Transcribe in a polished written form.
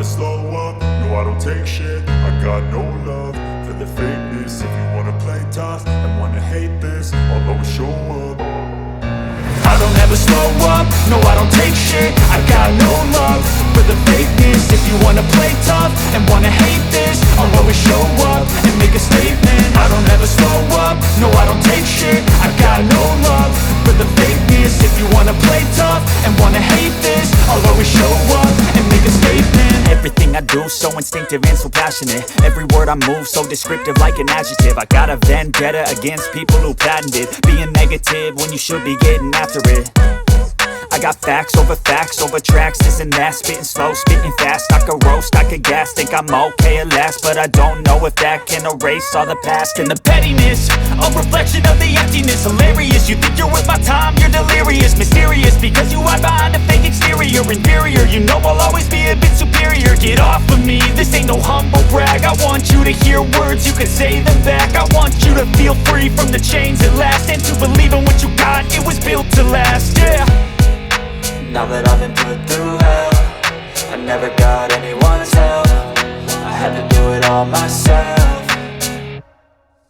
slow up, no I don't take shit. I got no love for the fakeness. If you wanna play tough and wanna hate this, I'll always show up. I don't ever slow up, no I don't take shit. I got no love for the fakeness. If you wanna play tough and wanna hate this, I'll always show up and make a statement. I don't ever slow up, no I don't take shit. I got no love for the fakeness. If you wanna play tough and wanna hate this, I'll always show up and make a statement. Everything I do so instinctive and so passionate. Every word I move so descriptive like an adjective. I got a vendetta against people who patented being negative when you should be getting after it. I got facts over tracks, this and that. Spitting slow, spitting fast, I could roast, I could gas. Think I'm okay at last, but I don't know if that can erase all the past. And the pettiness, a reflection of the emptiness. Hilarious, you think you're worth my time, you're delirious. Mysterious, because you hide behind a fake exterior. Inferior, you know I'll always be a bit superior. Get off of me, this ain't no humble brag. I want you to hear words, you can say them back. I want you to feel free from the chains at last, and to believe in what you got, it was built to last, yeah. Now that I've been put through hell, I never got anyone's help. I had to do it all myself.